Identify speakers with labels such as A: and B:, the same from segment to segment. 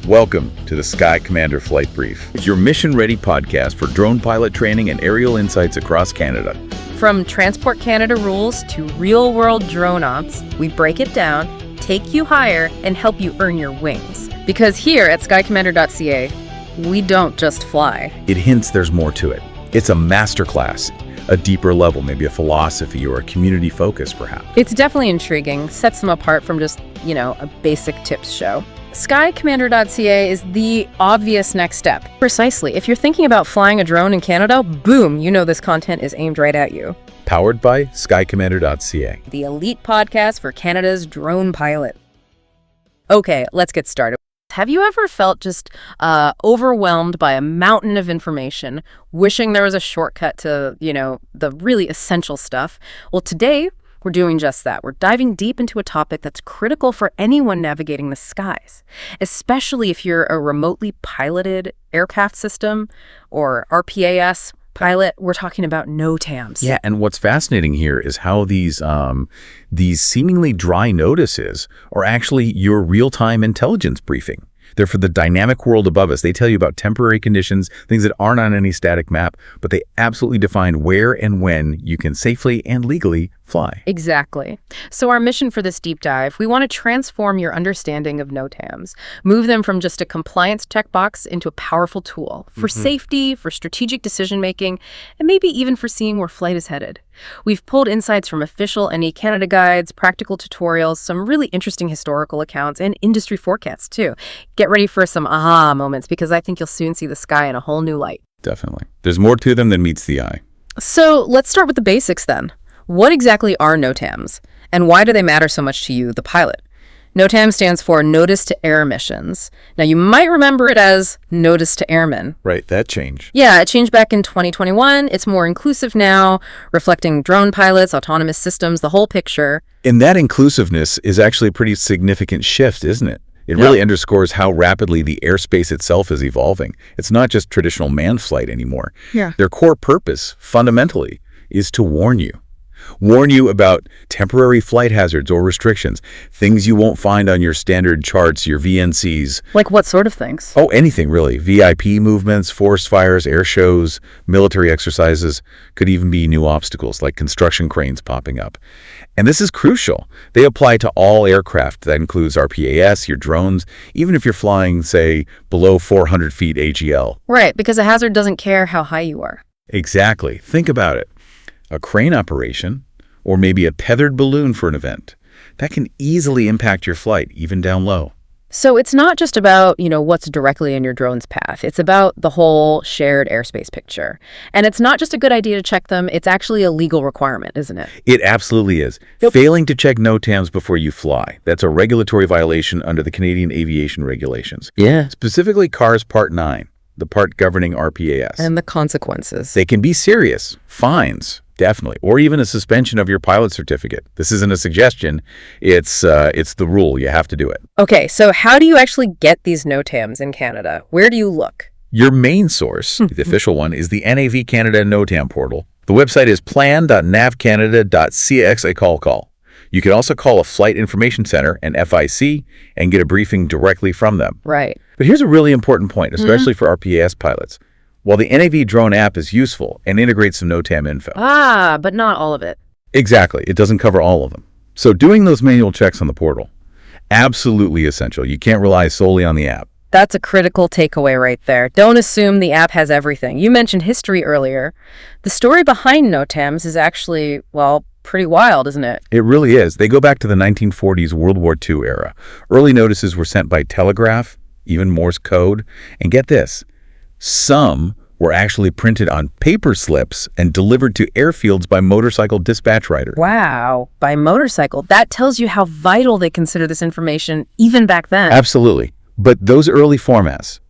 A: Welcome to the Sky Commander Flight Brief. It's your mission-ready podcast for drone pilot training and aerial insights across Canada.
B: From Transport Canada rules to real-world drone ops, we break it down, take you higher, and help you earn your wings. Because here at skycommander.ca, we don't just fly.
A: It hints there's more to it. It's a masterclass, a deeper level, maybe a philosophy or a community focus, perhaps.
B: It's definitely intriguing, sets them apart from just, a basic tips show. Skycommander.ca is the obvious next step. Precisely. If you're thinking about flying a drone in Canada, boom, this content is aimed right at you.
A: Powered by skycommander.ca.
B: The elite podcast for Canada's drone pilot. Okay, let's get started. Have you ever felt just overwhelmed by a mountain of information, wishing there was a shortcut to, the really essential stuff? Well, today, we're doing just that. We're diving deep into a topic that's critical for anyone navigating the skies, especially if you're a remotely piloted aircraft system or RPAS pilot. We're talking about NOTAMs.
A: Yeah, and what's fascinating here is how these seemingly dry notices are actually your real-time intelligence briefing. They're for the dynamic world above us. They tell you about temporary conditions, things that aren't on any static map, but they absolutely define where and when you can safely and legally fly.
B: Exactly. So our mission for this deep dive, we want to transform your understanding of NOTAMs, move them from just a compliance checkbox into a powerful tool for safety, for strategic decision-making, and maybe even for seeing where flight is headed. We've pulled insights from official NE Canada guides, practical tutorials, some really interesting historical accounts, and industry forecasts, too. Get ready for some aha moments, because I think you'll soon see the sky in a whole new light.
A: Definitely. There's more to them than meets the eye.
B: So let's start with the basics then. What exactly are NOTAMs, and why do they matter so much to you, the pilot? NOTAM stands for Notice to Air Missions. Now, you might remember it as Notice to Airmen.
A: Right, that changed.
B: Yeah, it changed back in 2021. It's more inclusive now, reflecting drone pilots, autonomous systems, the whole picture.
A: And that inclusiveness is actually a pretty significant shift, isn't it? It really underscores how rapidly the airspace itself is evolving. It's not just traditional manned flight anymore.
B: Yeah.
A: Their core purpose, fundamentally, is to warn you. Warn you about temporary flight hazards or restrictions, things you won't find on your standard charts, your VNCs.
B: Like what sort of things?
A: Oh, anything really. VIP movements, forest fires, air shows, military exercises, could even be new obstacles like construction cranes popping up. And this is crucial. They apply to all aircraft. That includes RPAS, your drones, even if you're flying, say, below 400 feet AGL.
B: Right, because a hazard doesn't care how high you are.
A: Exactly. Think about it. A crane operation, or maybe a tethered balloon for an event, that can easily impact your flight, even down low.
B: So it's not just about, what's directly in your drone's path. It's about the whole shared airspace picture. And it's not just a good idea to check them. It's actually a legal requirement, isn't it?
A: It absolutely is. Yep. Failing to check NOTAMs before you fly, that's a regulatory violation under the Canadian Aviation Regulations.
B: Yeah.
A: Specifically CARS Part 9, the part governing RPAS.
B: And the consequences.
A: They can be serious. Fines. Definitely. Or even a suspension of your pilot certificate. This isn't a suggestion. It's the rule. You have to do it.
B: Okay, so how do you actually get these NOTAMs in Canada? Where do you look?
A: Your main source, the official one, is the NAV Canada NOTAM portal. The website is plan.navcanada.ca/call. You can also call a Flight Information Center, an FIC, and get a briefing directly from them.
B: Right.
A: But here's a really important point, especially for RPAS pilots. While the NAV drone app is useful and integrates some NOTAM info.
B: But not all of it.
A: Exactly. It doesn't cover all of them. So doing those manual checks on the portal, absolutely essential. You can't rely solely on the app.
B: That's a critical takeaway right there. Don't assume the app has everything. You mentioned history earlier. The story behind NOTAMs is actually, pretty wild, isn't it?
A: It really is. They go back to the 1940s World War II era. Early notices were sent by telegraph, even Morse code. And get this. Some were actually printed on paper slips and delivered to airfields by motorcycle dispatch riders.
B: Wow, by motorcycle. That tells you how vital they consider this information even back then.
A: Absolutely. But those early formats,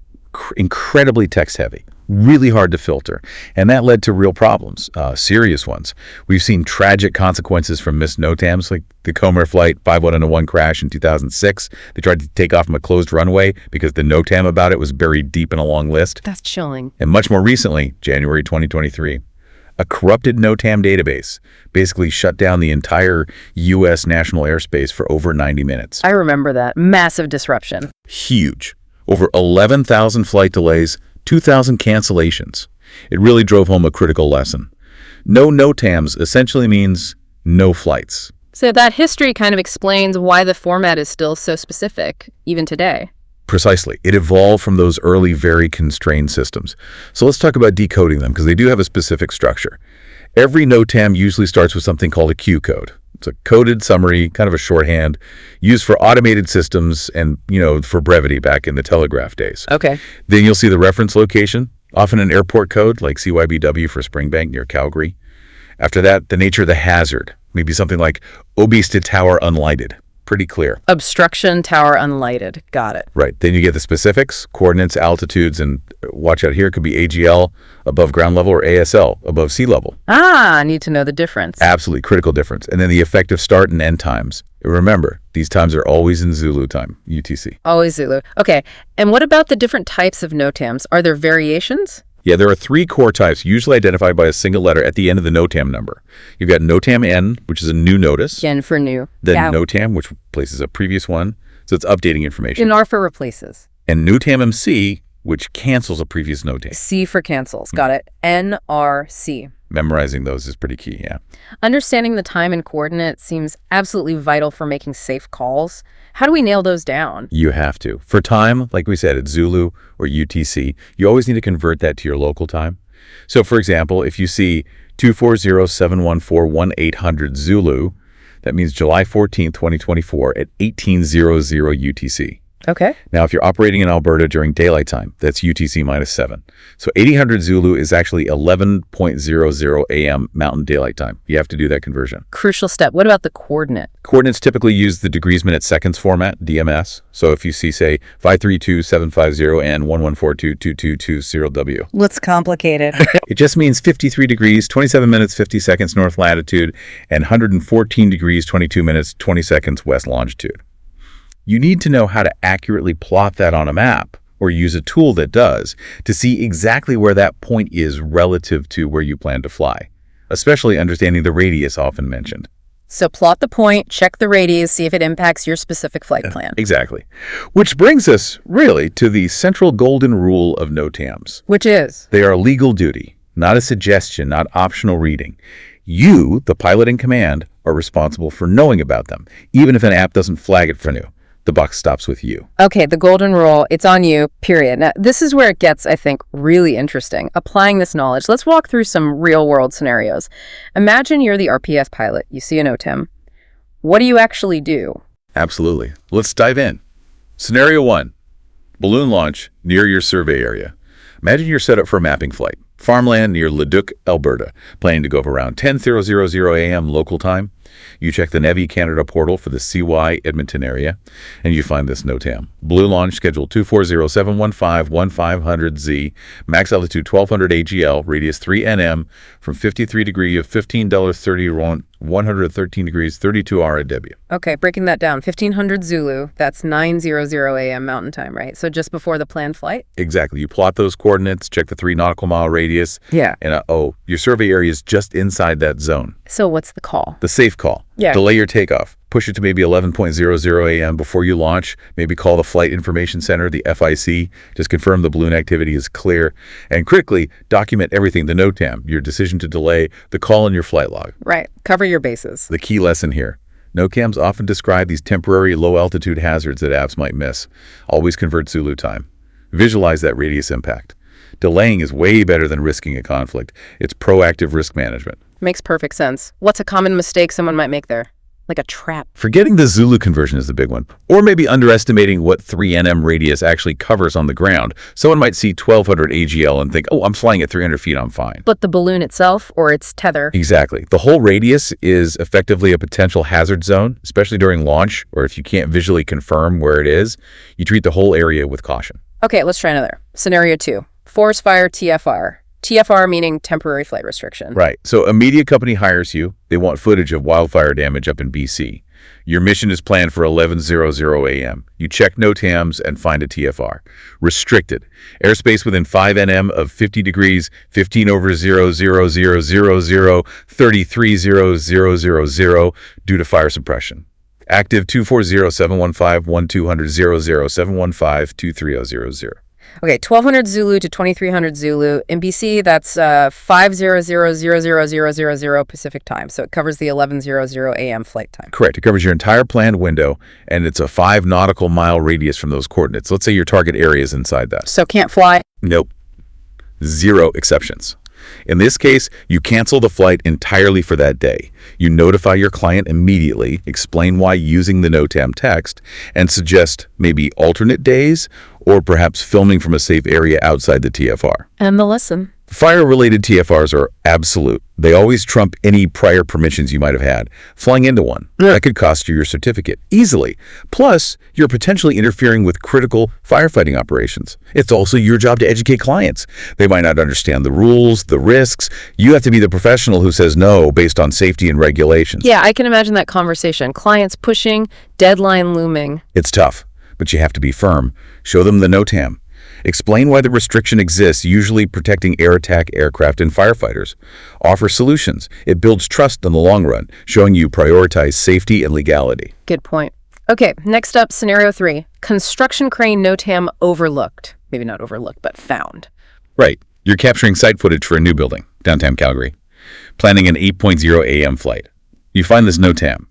A: incredibly text-heavy, really hard to filter, and that led to real problems, serious ones. We've seen tragic consequences from missed NOTAMs, like the Comair Flight 5101 crash in 2006. They tried to take off from a closed runway because the NOTAM about it was buried deep in a long list.
B: That's chilling.
A: And much more recently, January 2023, a corrupted NOTAM database basically shut down the entire U.S. national airspace for over 90 minutes.
B: I remember that. Massive disruption.
A: Huge. Over 11,000 flight delays, 2,000 cancellations. It really drove home a critical lesson. No NOTAMs essentially means no flights.
B: So that history kind of explains why the format is still so specific, even today.
A: Precisely. It evolved from those early, very constrained systems. So let's talk about decoding them, because they do have a specific structure. Every NOTAM usually starts with something called a Q code. It's a coded summary, kind of a shorthand, used for automated systems and, for brevity back in the telegraph days.
B: Okay.
A: Then you'll see the reference location, often an airport code like CYBW for Springbank near Calgary. After that, the nature of the hazard, maybe something like obstructed tower unlighted. Pretty clear.
B: Obstruction tower unlighted. Got it.
A: Right. Then you get the specifics, coordinates, altitudes, and watch out here, it could be AGL, above ground level, or ASL, above sea level.
B: I need to know the difference.
A: Absolutely, critical difference. And then the effective start and end times. Remember, these times are always in Zulu time, UTC.
B: Always Zulu. Okay. And what about the different types of NOTAMs? Are there variations?
A: Yeah, there are 3 core types, usually identified by a single letter at the end of the NOTAM number. You've got NOTAM N, which is a new notice.
B: N for new.
A: Then
B: Yeah.
A: NOTAM, which replaces a previous one, so it's updating information.
B: And R for replaces.
A: And NOTAM MC, which cancels a previous NOTAM.
B: C for cancels. Got it. NRC.
A: Memorizing those is pretty key, yeah.
B: Understanding the time and coordinates seems absolutely vital for making safe calls. How do we nail those down?
A: You have to. For time, like we said, it's Zulu or UTC. You always need to convert that to your local time. So, for example, if you see 240-714-1800 Zulu, that means July 14th, 2024 at 1800 UTC.
B: Okay.
A: Now, if you're operating in Alberta during daylight time, that's UTC -7. So 1800 Zulu is actually 11:00 a.m. Mountain Daylight Time. You have to do that conversion.
B: Crucial step. What about the coordinate?
A: Coordinates typically use the degrees minute seconds format, DMS. So if you see, say, 532-750 and 1142-2220W.
B: What's complicated?
A: It just means 53 degrees, 27 minutes, 50 seconds north latitude, and 114 degrees, 22 minutes, 20 seconds west longitude. You need to know how to accurately plot that on a map, or use a tool that does, to see exactly where that point is relative to where you plan to fly, especially understanding the radius often mentioned.
B: So plot the point, check the radius, see if it impacts your specific flight plan.
A: Exactly. Which brings us, really, to the central golden rule of NOTAMs.
B: Which is?
A: They are a legal duty, not a suggestion, not optional reading. You, the pilot in command, are responsible for knowing about them, even if an app doesn't flag it for you. The buck stops with you.
B: Okay, the golden rule, it's on you, period. Now, this is where it gets, I think, really interesting. Applying this knowledge, let's walk through some real-world scenarios. Imagine you're the RPS pilot. You see a NOTAM. What do you actually do?
A: Absolutely. Let's dive in. Scenario 1. Balloon launch near your survey area. Imagine you're set up for a mapping flight. Farmland near Leduc, Alberta, planning to go up around 10:00 a.m. local time. You check the Navy Canada portal for the CY Edmonton area, and you find this NOTAM. Balloon launch scheduled 240-715-1500Z, max altitude 1200 AGL, radius 3 NM, from 53 degree of $15.30 113 degrees 32 RAW.
B: Okay, breaking that down. 1500 Zulu, that's 9:00 a.m. Mountain Time, right? So just before the planned flight?
A: Exactly. You plot those coordinates, check the 3 nautical mile radius,
B: Yeah.
A: and your survey area is just inside that zone.
B: So what's the call?
A: The safe call.
B: Yeah.
A: Delay your takeoff. Push it to maybe 11:00 a.m. before you launch. Maybe call the Flight Information Center, the FIC. Just confirm the balloon activity is clear. And critically, document everything, the NOTAM, your decision to delay, the call in your flight log.
B: Right. Cover your bases.
A: The key lesson here. NOTAMs often describe these temporary low-altitude hazards that apps might miss. Always convert Zulu time. Visualize that radius impact. Delaying is way better than risking a conflict. It's proactive risk management.
B: Makes perfect sense. What's a common mistake someone might make there? Like a trap.
A: Forgetting the Zulu conversion is the big one. Or maybe underestimating what 3 NM radius actually covers on the ground. Someone might see 1200 AGL and think, oh, I'm flying at 300 feet, I'm fine.
B: But the balloon itself, or its tether?
A: Exactly. The whole radius is effectively a potential hazard zone, especially during launch, or if you can't visually confirm where it is, you treat the whole area with caution.
B: Okay, let's try another. Scenario 2. Forest fire TFR. TFR meaning temporary flight restriction.
A: Right. So a media company hires you. They want footage of wildfire damage up in BC. Your mission is planned for 11:00 a.m. You check NOTAMs and find a TFR. Restricted. Airspace within 5 NM of 50 degrees, 15/00000, 33/000 due to fire suppression. Active 240-715-1200-00-715-23000.
B: Okay, 1200 Zulu to 2300 Zulu. In BC, that's 500-0000 Pacific time. So it covers the 11:00 a.m. flight time.
A: Correct. It covers your entire planned window, and it's a 5 nautical mile radius from those coordinates. Let's say your target area is inside that.
B: So can't fly?
A: Nope. 0 exceptions. In this case, you cancel the flight entirely for that day. You notify your client immediately, explain why using the NOTAM text, and suggest maybe alternate days or perhaps filming from a safe area outside the TFR.
B: And the lesson?
A: Fire-related TFRs are absolute. They always trump any prior permissions you might have had. Flying into one, that could cost you your certificate easily. Plus, you're potentially interfering with critical firefighting operations. It's also your job to educate clients. They might not understand the rules, the risks. You have to be the professional who says no based on safety and regulations.
B: Yeah, I can imagine that conversation. Clients pushing, deadline looming.
A: It's tough, but you have to be firm. Show them the NOTAM. Explain why the restriction exists, usually protecting air attack aircraft and firefighters. Offer solutions. It builds trust in the long run, showing you prioritize safety and legality.
B: Good point. Okay, next up, scenario 3. Construction crane NOTAM overlooked. Maybe not overlooked, but found.
A: Right. You're capturing site footage for a new building, downtown Calgary. Planning an 8:00 a.m. flight. You find this NOTAM.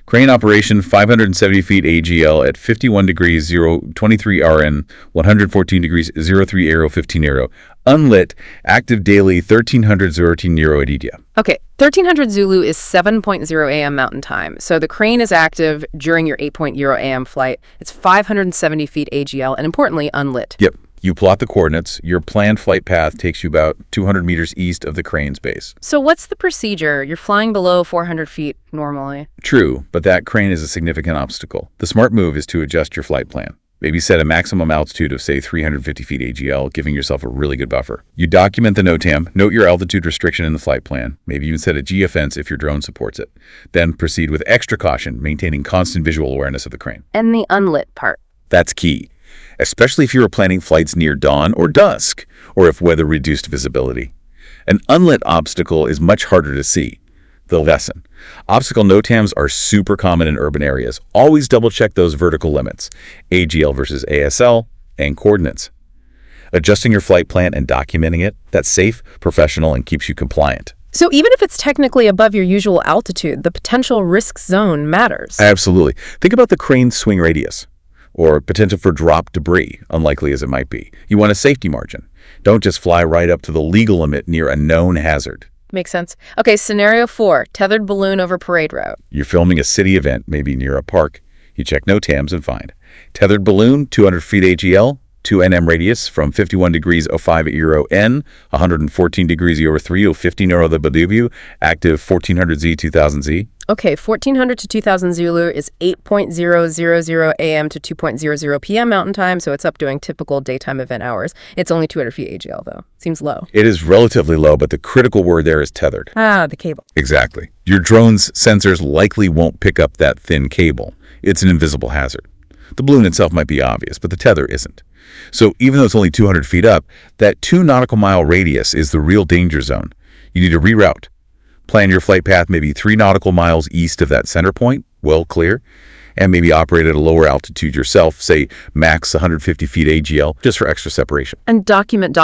A: Crane operation 570 feet AGL at 51 degrees 023 RN, 114 degrees 03 aero 15 aero. Unlit, active daily 1300 13 euro at Idia.
B: Okay, 1300 Zulu is 7:00 a.m. Mountain Time. So the crane is active during your 8:00 a.m. flight. It's 570 feet AGL and importantly, unlit.
A: Yep. You plot the coordinates. Your planned flight path takes you about 200 meters east of the crane's base.
B: So what's the procedure? You're flying below 400 feet normally.
A: True, but that crane is a significant obstacle. The smart move is to adjust your flight plan. Maybe set a maximum altitude of, say, 350 feet AGL, giving yourself a really good buffer. You document the NOTAM, note your altitude restriction in the flight plan, maybe even set a geofence if your drone supports it. Then proceed with extra caution, maintaining constant visual awareness of the crane.
B: And the unlit part.
A: That's key, especially if you are planning flights near dawn or dusk, or if weather reduced visibility. An unlit obstacle is much harder to see. The lesson. Obstacle NOTAMs are super common in urban areas. Always double-check those vertical limits, AGL versus ASL, and coordinates. Adjusting your flight plan and documenting it, that's safe, professional, and keeps you compliant.
B: So even if it's technically above your usual altitude, the potential risk zone matters.
A: Absolutely. Think about the crane's swing radius, or potential for drop debris, unlikely as it might be. You want a safety margin. Don't just fly right up to the legal limit near a known hazard.
B: Makes sense. Okay, scenario 4, tethered balloon over parade route.
A: You're filming a city event, maybe near a park. You check NOTAMs and find tethered balloon, 200 feet AGL, 2 NM radius from 51 degrees 05 euro N, 114 degrees euro 3 15 euro the Baduview, active 1400 Z 2000 Z.
B: Okay, 1400 to 2000 Zulu is 8:00 a.m. to 2:00 p.m. Mountain Time, so it's up doing typical daytime event hours. It's only 200 feet AGL, though. Seems low.
A: It is relatively low, but the critical word there is tethered.
B: Ah, the cable.
A: Exactly. Your drone's sensors likely won't pick up that thin cable. It's an invisible hazard. The balloon itself might be obvious, but the tether isn't. So even though it's only 200 feet up, that 2 nautical mile radius is the real danger zone. You need to reroute. Plan your flight path maybe 3 nautical miles east of that center point, well clear, and maybe operate at a lower altitude yourself, say max 150 feet AGL, just for extra separation.
B: And document.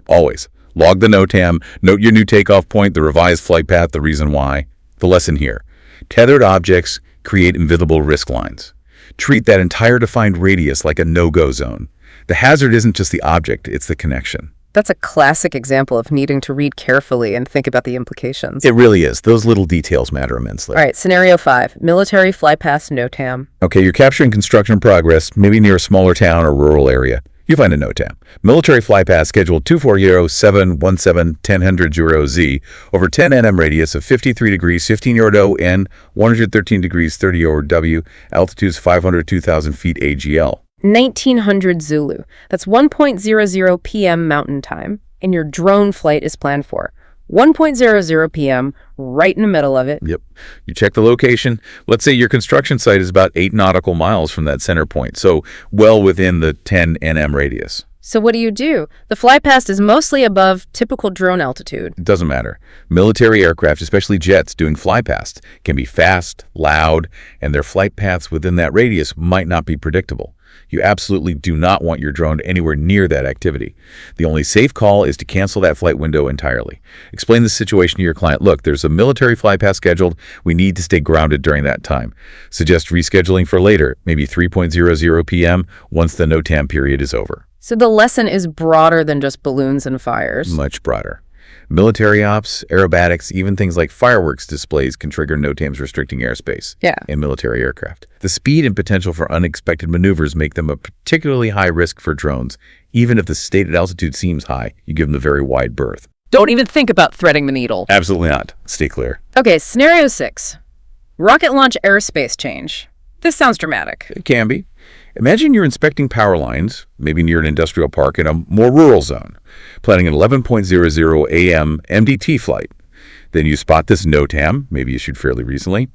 A: Always. Log the NOTAM, note your new takeoff point, the revised flight path, the reason why. The lesson here. Tethered objects create invisible risk lines. Treat that entire defined radius like a no-go zone. The hazard isn't just the object, it's the connection.
B: That's a classic example of needing to read carefully and think about the implications.
A: It really is. Those little details matter immensely.
B: All right, scenario 5, military flypast NOTAM.
A: Okay, you're capturing construction progress, maybe near a smaller town or rural area. You find a NOTAM. Military flypast scheduled 240-717-1000 Z over 10 NM radius of 53 degrees 15 euro and 113 degrees 30 euro W, altitudes 502,000 feet AGL.
B: 1900 Zulu. That's 1:00 p.m. Mountain Time, and your drone flight is planned for 1:00 p.m., right in the middle of it.
A: Yep. You check the location. Let's say your construction site is about 8 nautical miles from that center point, so well within the 10 NM radius.
B: So what do? The flight path is mostly above typical drone altitude.
A: It doesn't matter. Military aircraft, especially jets doing flypasts, can be fast, loud, and their flight paths within that radius might not be predictable. You absolutely do not want your drone anywhere near that activity. The only safe call is to cancel that flight window entirely. Explain the situation to your client. Look, there's a military flypast scheduled. We need to stay grounded during that time. Suggest rescheduling for later, maybe 3:00 p.m. once the NOTAM period is over.
B: So the lesson is broader than just balloons and fires.
A: Much broader. Military ops, aerobatics, even things like fireworks displays can trigger NOTAMs restricting airspace in military aircraft. The speed and potential for unexpected maneuvers make them a particularly high risk for drones. Even if the stated altitude seems high, you give them a very wide berth.
B: Don't even think about threading the needle.
A: Absolutely not. Stay clear.
B: Okay, scenario 6. Rocket launch airspace change. This sounds dramatic.
A: It can be. Imagine you're inspecting power lines, maybe near an industrial park in a more rural zone, planning an 11:00 a.m. MDT flight. Then you spot this NOTAM, maybe issued fairly recently.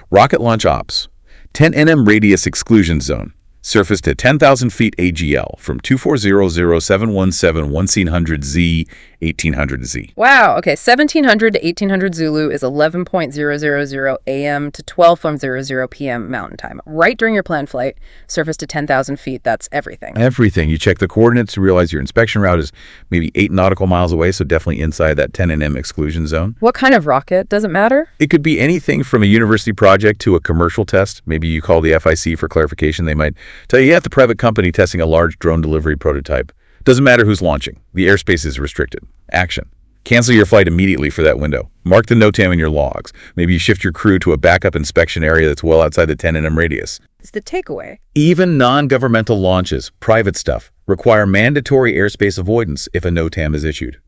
A: Rocket launch ops. 10 nm radius exclusion zone. Surface to 10,000 feet AGL from 2400717 1800Z.
B: Wow, okay, 1700 to 1800 Zulu is 11:000 a.m. to 12:00 p.m. Mountain Time. Right during your planned flight, surface to 10,000 feet, that's everything.
A: Everything. You check the coordinates to realize your inspection route is maybe 8 nautical miles away, so definitely inside that 10 nm exclusion zone.
B: What kind of rocket? Does it matter?
A: It could be anything from a university project to a commercial test. Maybe you call the FIC for clarification. They might tell you at the private company testing a large drone delivery prototype. Doesn't matter who's launching. The airspace is restricted. Action. Cancel your flight immediately for that window. Mark the NOTAM in your logs. Maybe you shift your crew to a backup inspection area that's well outside the 10 nm radius.
B: It's the takeaway.
A: Even non-governmental launches, private stuff, require mandatory airspace avoidance if a NOTAM is issued.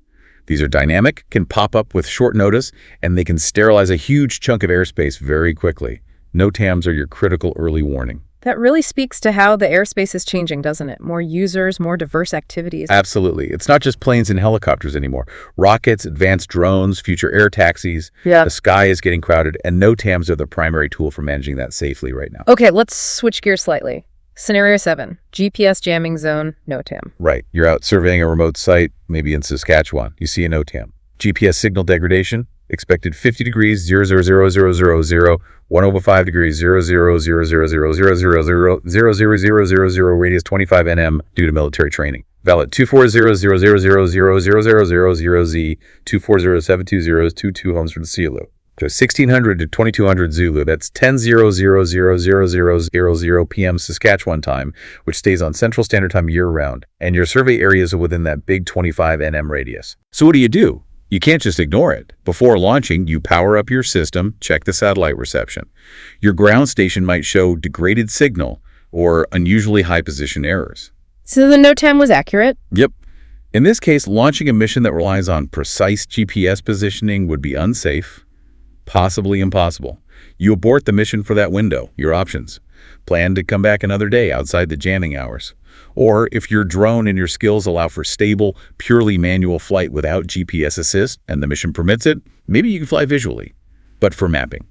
A: These are dynamic, can pop up with short notice, and they can sterilize a huge chunk of airspace very quickly. NOTAMs are your critical early warning.
B: That really speaks to how the airspace is changing, doesn't it? More users, more diverse activities.
A: Absolutely. It's not just planes and helicopters anymore. Rockets, advanced drones, future air taxis.
B: Yeah.
A: The sky is getting crowded, and NOTAMs are the primary tool for managing that safely right now.
B: Okay, let's switch gears slightly. Scenario 7, GPS jamming zone, NOTAM.
A: Right. You're out surveying a remote site, maybe in Saskatchewan. You see a NOTAM. GPS signal degradation, expected 50 degrees, 00000, 105 degrees, 000000000, radius 25 nm due to military training. Valid 24000000000Z, 240720022 homes for the CLU. So 1600 to 2200 Zulu, that's 10:000000 p.m. Saskatchewan time, which stays on Central Standard Time year-round, and your survey areas are within that big 25 nm radius. So what do? You can't just ignore it. Before launching, you power up your system, check the satellite reception. Your ground station might show degraded signal or unusually high position errors.
B: So the NOTAM was accurate?
A: Yep. In this case, launching a mission that relies on precise GPS positioning would be unsafe, possibly impossible. You abort the mission for that window. Your options. Plan to come back another day outside the jamming hours. Or if your drone and your skills allow for stable, purely manual flight without GPS assist and the mission permits it, maybe you can fly visually. But for mapping,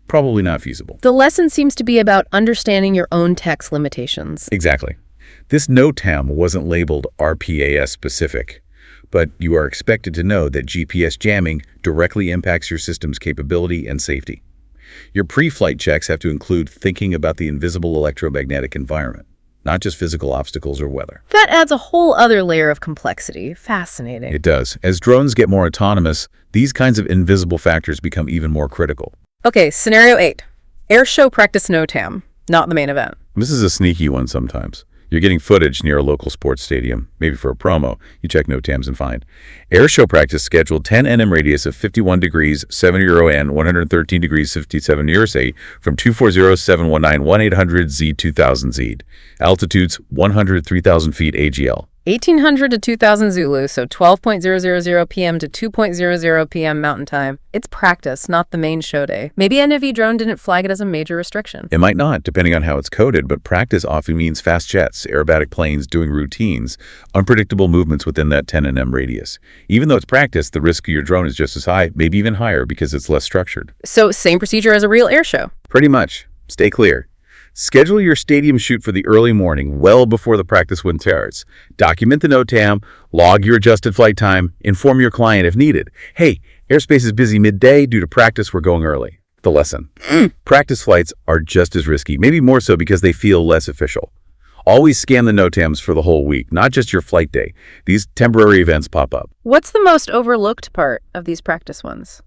A: probably not feasible.
B: The lesson seems to be about understanding your own tech's limitations.
A: Exactly. This NOTAM wasn't labeled RPAS specific, but you are expected to know that GPS jamming directly impacts your system's capability and safety. Your pre-flight checks have to include thinking about the invisible electromagnetic environment, not just physical obstacles or weather.
B: That adds a whole other layer of complexity. Fascinating.
A: It does. As drones get more autonomous, these kinds of invisible factors become even more critical.
B: Okay, scenario 8. Air show practice NOTAM, not the main event.
A: This is a sneaky one sometimes. You're getting footage near a local sports stadium, maybe for a promo. You check NOTAMs and find. Air show practice scheduled 10 nm radius of 51 degrees, 70 euro N, 113 degrees, 57 USA from 240-719 1800Z 2000Z. Altitudes 103,000 feet AGL.
B: 1800 to 2000 Zulu, so 12:000 p.m. to 2:00 p.m. Mountain Time. It's practice, not the main show day. Maybe NAV drone didn't flag it as a major restriction.
A: It might not, depending on how it's coded, but practice often means fast jets, aerobatic planes doing routines, unpredictable movements within that 10 nm radius. Even though it's practice, the risk of your drone is just as high, maybe even higher because it's less structured.
B: So same procedure as a real air show.
A: Pretty much. Stay clear. Schedule your stadium shoot for the early morning, well before the practice wind starts. Document the NOTAM, log your adjusted flight time, inform your client if needed. Hey, airspace is busy midday due to practice, we're going early. The lesson. Practice flights are just as risky, maybe more so because they feel less official. Always scan the NOTAMs for the whole week, not just your flight day. These temporary events pop up.
B: What's the most overlooked part of these practice ones?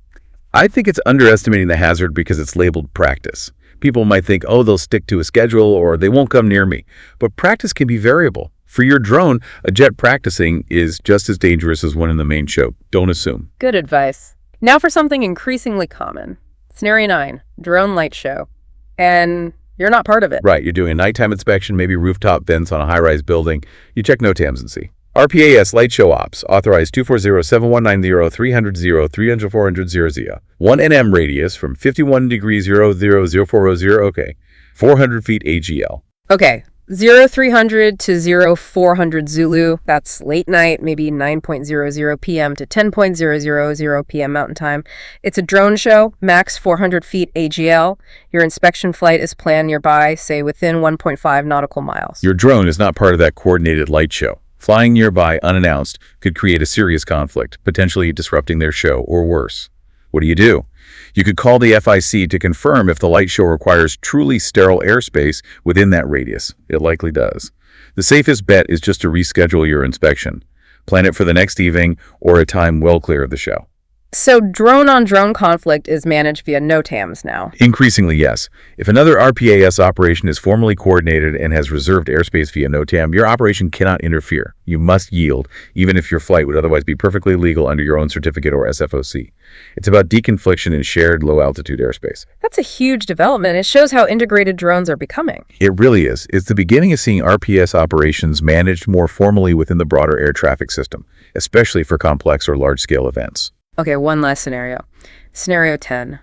A: I think it's underestimating the hazard because it's labeled practice. People might think, oh, they'll stick to a schedule or they won't come near me. But practice can be variable. For your drone, a jet practicing is just as dangerous as one in the main show. Don't assume.
B: Good advice. Now for something increasingly common. Scenario 9, drone light show. And you're not part of it.
A: Right, you're doing a nighttime inspection, maybe rooftop vents on a high-rise building. You check NOTAMs and see. RPAS Light Show Ops, authorized 240-7190-300-300-400-00. 1 NM radius from 51 degrees 00040, okay. 400 feet AGL.
B: Okay, 0300 to 0400 Zulu, that's late night, maybe 9:00 p.m. to 10:00 p.m. Mountain Time. It's a drone show, max 400 feet AGL. Your inspection flight is planned nearby, say within 1.5 nautical miles.
A: Your drone is not part of that coordinated light show. Flying nearby unannounced could create a serious conflict, potentially disrupting their show or worse. What do? You could call the FIC to confirm if the light show requires truly sterile airspace within that radius. It likely does. The safest bet is just to reschedule your inspection. Plan it for the next evening or a time well clear of the show.
B: So drone-on-drone conflict is managed via NOTAMs now?
A: Increasingly, yes. If another RPAS operation is formally coordinated and has reserved airspace via NOTAM, your operation cannot interfere. You must yield, even if your flight would otherwise be perfectly legal under your own certificate or SFOC. It's about deconfliction in shared low-altitude airspace.
B: That's a huge development. It shows how integrated drones are becoming.
A: It really is. It's the beginning of seeing RPS operations managed more formally within the broader air traffic system, especially for complex or large-scale events.
B: Okay, one last scenario. Scenario 10.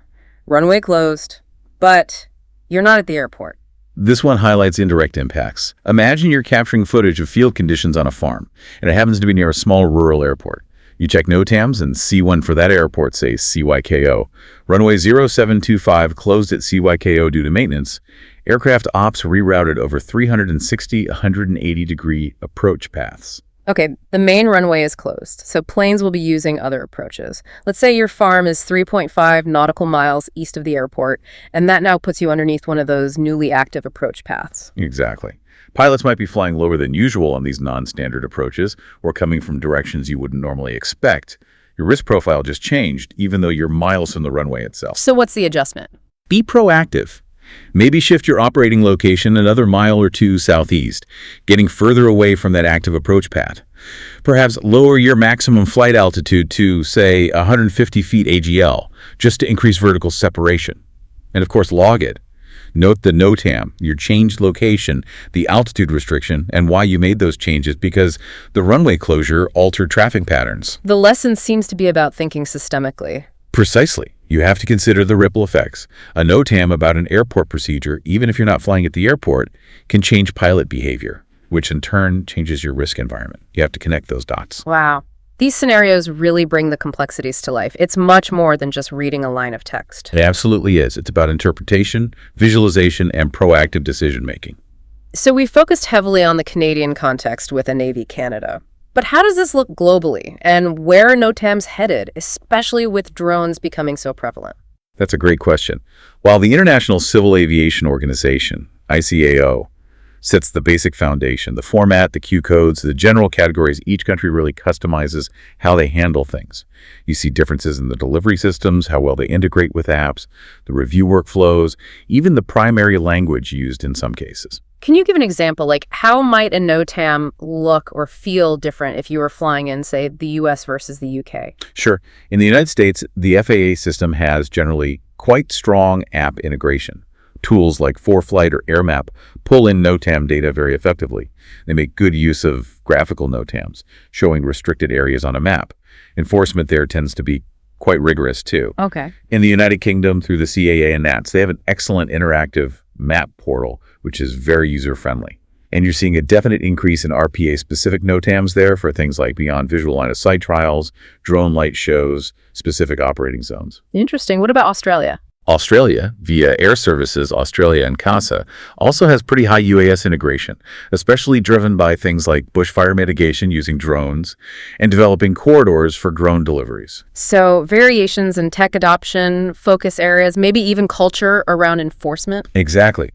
B: Runway closed, but you're not at the airport.
A: This one highlights indirect impacts. Imagine you're capturing footage of field conditions on a farm, and it happens to be near a small rural airport. You check NOTAMs and C1 for that airport says CYKO. Runway 0725 closed at CYKO due to maintenance. Aircraft ops rerouted over 360 180-degree approach paths.
B: Okay, the main runway is closed, so planes will be using other approaches. Let's say your farm is 3.5 nautical miles east of the airport, and that now puts you underneath one of those newly active approach paths.
A: Exactly. Pilots might be flying lower than usual on these non-standard approaches or coming from directions you wouldn't normally expect. Your risk profile just changed, even though you're miles from the runway itself.
B: So what's the adjustment?
A: Be proactive. Maybe shift your operating location another mile or two southeast, getting further away from that active approach path. Perhaps lower your maximum flight altitude to, say, 150 feet AGL, just to increase vertical separation. And of course, log it. Note the NOTAM, your changed location, the altitude restriction, and why you made those changes, because the runway closure altered traffic patterns.
B: The lesson seems to be about thinking systemically.
A: Precisely. You have to consider the ripple effects. A NOTAM about an airport procedure, even if you're not flying at the airport, can change pilot behavior, which in turn changes your risk environment. You have to connect those dots.
B: Wow. These scenarios really bring the complexities to life. It's much more than just reading a line of text.
A: It absolutely is. It's about interpretation, visualization, and proactive decision-making.
B: So we focused heavily on the Canadian context with a Navy Canada. But how does this look globally, and where are NOTAMs headed, especially with drones becoming so prevalent?
A: That's a great question. While the International Civil Aviation Organization, ICAO, sets the basic foundation, the format, the Q codes, the general categories, each country really customizes how they handle things. You see differences in the delivery systems, how well they integrate with apps, the review workflows, even the primary language used in some cases.
B: Can you give an example, like how might a NOTAM look or feel different if you were flying in, say, the US versus the UK?
A: Sure. In the United States, the FAA system has generally quite strong app integration. Tools like ForeFlight or AirMap pull in NOTAM data very effectively. They make good use of graphical NOTAMs, showing restricted areas on a map. Enforcement there tends to be quite rigorous, too.
B: Okay.
A: In the United Kingdom, through the CAA and NATS, they have an excellent interactive map portal, which is very user-friendly. And you're seeing a definite increase in RPA-specific NOTAMs there for things like beyond visual line-of-sight trials, drone light shows, specific operating zones.
B: Interesting. What about Australia?
A: Australia, via Air Services Australia and CASA, also has pretty high UAS integration, especially driven by things like bushfire mitigation using drones and developing corridors for drone deliveries.
B: So variations in tech adoption, focus areas, maybe even culture around enforcement.
A: Exactly.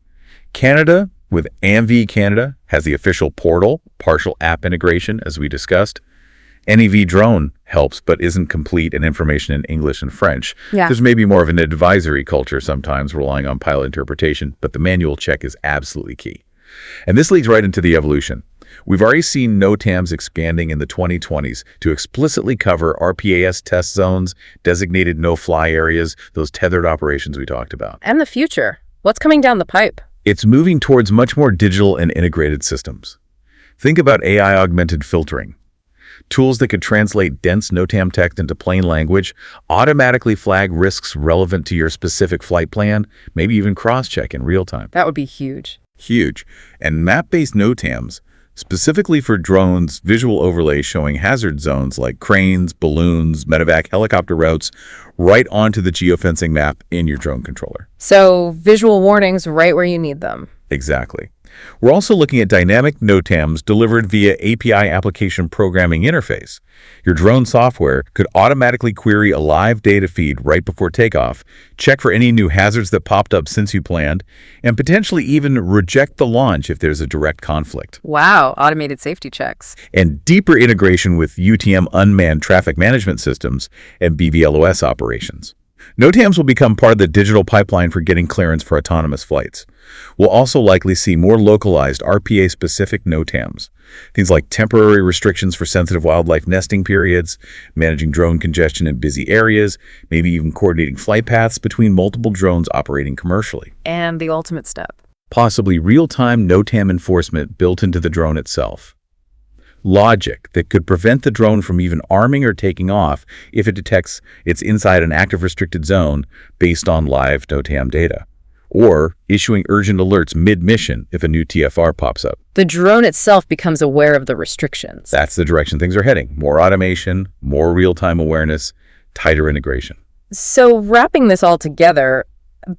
A: Canada, with AMV Canada, has the official portal, partial app integration, as we discussed. NEV drone helps, but isn't complete and information in English and French.
B: Yeah.
A: There's maybe more of an advisory culture sometimes, relying on pilot interpretation, but the manual check is absolutely key. And this leads right into the evolution. We've already seen NOTAMs expanding in the 2020s to explicitly cover RPAS test zones, designated no-fly areas, those tethered operations we talked about.
B: And the future. What's coming down the pipe?
A: It's moving towards much more digital and integrated systems. Think about AI-augmented filtering. Tools that could translate dense NOTAM text into plain language, automatically flag risks relevant to your specific flight plan, maybe even cross-check in real time.
B: That would be huge.
A: Huge. And map-based NOTAMs, specifically for drones, visual overlays showing hazard zones like cranes, balloons, medevac helicopter routes, right onto the geofencing map in your drone controller.
B: So visual warnings right where you need them.
A: Exactly. We're also looking at dynamic NOTAMs delivered via API Application Programming Interface. Your drone software could automatically query a live data feed right before takeoff, check for any new hazards that popped up since you planned, and potentially even reject the launch if there's a direct conflict.
B: Wow, automated safety checks.
A: And deeper integration with UTM unmanned traffic management systems and BVLOS operations. NOTAMs will become part of the digital pipeline for getting clearance for autonomous flights. We'll also likely see more localized RPA-specific NOTAMs. Things like temporary restrictions for sensitive wildlife nesting periods, managing drone congestion in busy areas, maybe even coordinating flight paths between multiple drones operating commercially.
B: And the ultimate step.
A: Possibly real-time NOTAM enforcement built into the drone itself. Logic that could prevent the drone from even arming or taking off if it detects it's inside an active restricted zone based on live NOTAM data, or issuing urgent alerts mid-mission if a new TFR pops up.
B: The drone itself becomes aware of the restrictions.
A: That's the direction things are heading. More automation, more real-time awareness, tighter integration.
B: So wrapping this all together,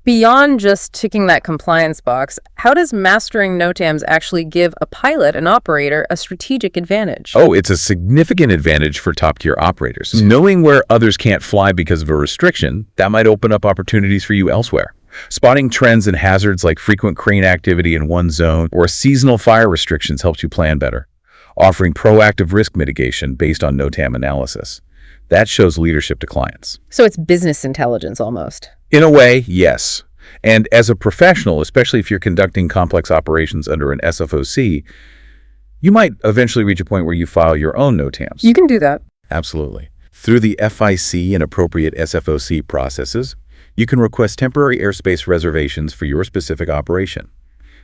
B: beyond just ticking that compliance box, how does mastering NOTAMs actually give a pilot and operator a strategic advantage?
A: Oh, it's a significant advantage for top-tier operators. Knowing where others can't fly because of a restriction, that might open up opportunities for you elsewhere. Spotting trends and hazards like frequent crane activity in one zone or seasonal fire restrictions helps you plan better. Offering proactive risk mitigation based on NOTAM analysis. That shows leadership to clients.
B: So it's business intelligence almost.
A: In a way, yes. And as a professional, especially if you're conducting complex operations under an SFOC, you might eventually reach a point where you file your own NOTAMs.
B: You can do that.
A: Absolutely. Through the FIC and appropriate SFOC processes, you can request temporary airspace reservations for your specific operation.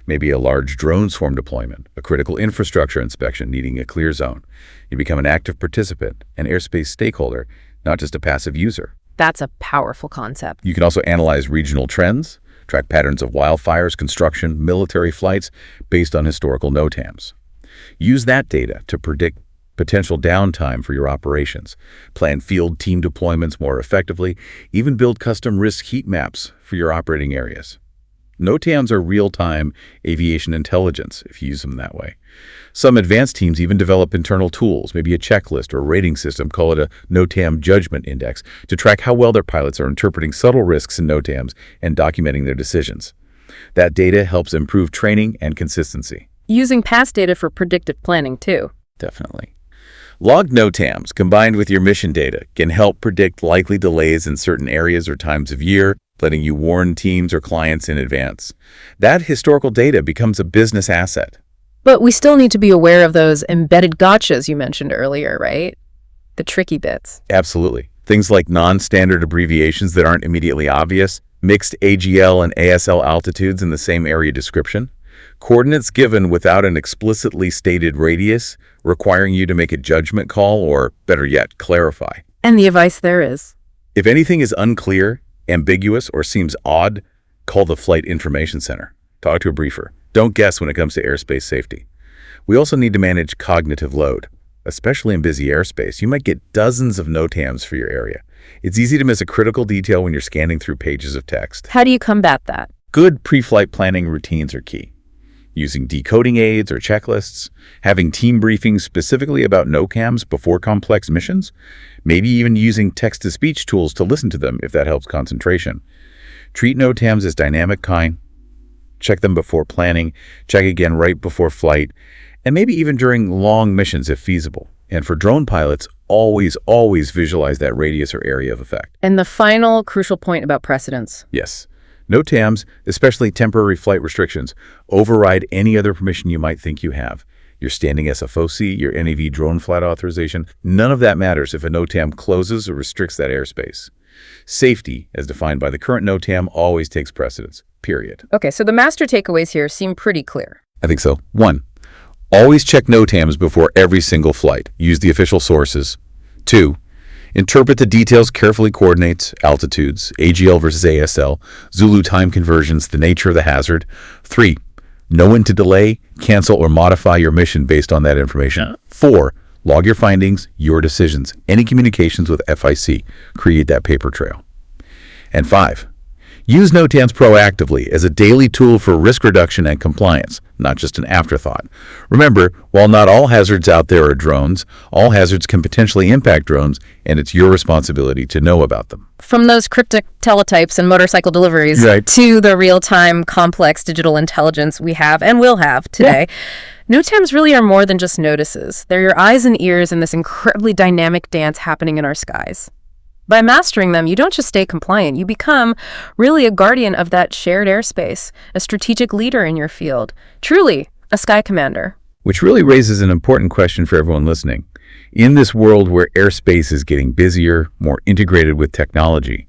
A: Maybe a large drone swarm deployment, a critical infrastructure inspection needing a clear zone. You become an active participant, an airspace stakeholder, not just a passive user.
B: That's a powerful concept.
A: You can also analyze regional trends, track patterns of wildfires, construction, military flights based on historical NOTAMs. Use that data to predict potential downtime for your operations, plan field team deployments more effectively, even build custom risk heat maps for your operating areas. NOTAMs are real-time aviation intelligence, if you use them that way. Some advanced teams even develop internal tools, maybe a checklist or a rating system, call it a NOTAM judgment index, to track how well their pilots are interpreting subtle risks in NOTAMs and documenting their decisions. That data helps improve training and consistency.
B: Using past data for predictive planning, too.
A: Definitely. Logged NOTAMs combined with your mission data can help predict likely delays in certain areas or times of year, letting you warn teams or clients in advance. That historical data becomes a business asset.
B: But we still need to be aware of those embedded gotchas you mentioned earlier, right? The tricky bits.
A: Absolutely. Things like non-standard abbreviations that aren't immediately obvious, mixed AGL and ASL altitudes in the same area description, coordinates given without an explicitly stated radius, requiring you to make a judgment call or, better yet, clarify.
B: And the advice there is?
A: If anything is unclear, ambiguous, or seems odd, call the Flight Information Center. Talk to a briefer. Don't guess when it comes to airspace safety. We also need to manage cognitive load. Especially in busy airspace, you might get dozens of NOTAMs for your area. It's easy to miss a critical detail when you're scanning through pages of text.
B: How do you combat that?
A: Good pre-flight planning routines are key. Using decoding aids or checklists, having team briefings specifically about NOTAMs before complex missions, maybe even using text-to-speech tools to listen to them if that helps concentration. Treat NOTAMs as dynamic kind. Check them before planning, check again right before flight, and maybe even during long missions if feasible. And for drone pilots, always visualize that radius or area of effect.
B: And the final crucial point about precedence.
A: Yes. NOTAMs, especially temporary flight restrictions, override any other permission you might think you have. Your standing SFOC, your NAV drone flight authorization, none of that matters if a NOTAM closes or restricts that airspace. Safety, as defined by the current NOTAM, always takes precedence, period.
B: Okay, so the master takeaways here seem pretty clear.
A: I think so. 1. Always check NOTAMs before every single flight. Use the official sources. 2. Interpret the details carefully. Coordinates, altitudes, AGL versus ASL, Zulu time conversions, the nature of the hazard. 3. Know when to delay, cancel, or modify your mission based on that information. 4. Log your findings, your decisions, any communications with FIC. Create that paper trail. And 5. Use NOTAMs proactively as a daily tool for risk reduction and compliance, not just an afterthought. Remember, while not all hazards out there are drones, all hazards can potentially impact drones, and it's your responsibility to know about them.
B: From those cryptic teletypes and motorcycle deliveries to the real-time complex digital intelligence we have and will have today, NOTAMs really are more than just notices. They're your eyes and ears in this incredibly dynamic dance happening in our skies. By mastering them, you don't just stay compliant, you become really a guardian of that shared airspace, a strategic leader in your field, truly a sky commander.
A: Which really raises an important question for everyone listening. In this world where airspace is getting busier, more integrated with technology,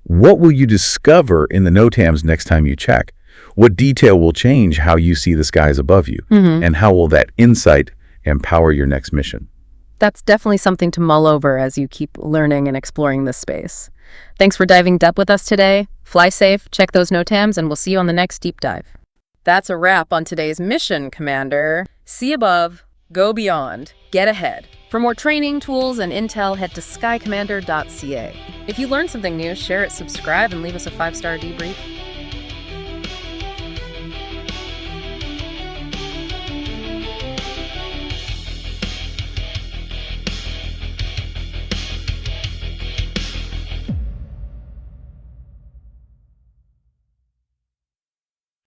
A: what will you discover in the NOTAMs next time you check? What detail will change how you see the skies above you? And how will that insight empower your next mission?
B: That's definitely something to mull over as you keep learning and exploring this space. Thanks for diving deep with us today. Fly safe, check those NOTAMs, and we'll see you on the next deep dive. That's a wrap on today's mission, Commander. See above, go beyond, get ahead. For more training, tools, and intel, head to skycommander.ca. If you learned something new, share it, subscribe, and leave us a 5-star debrief.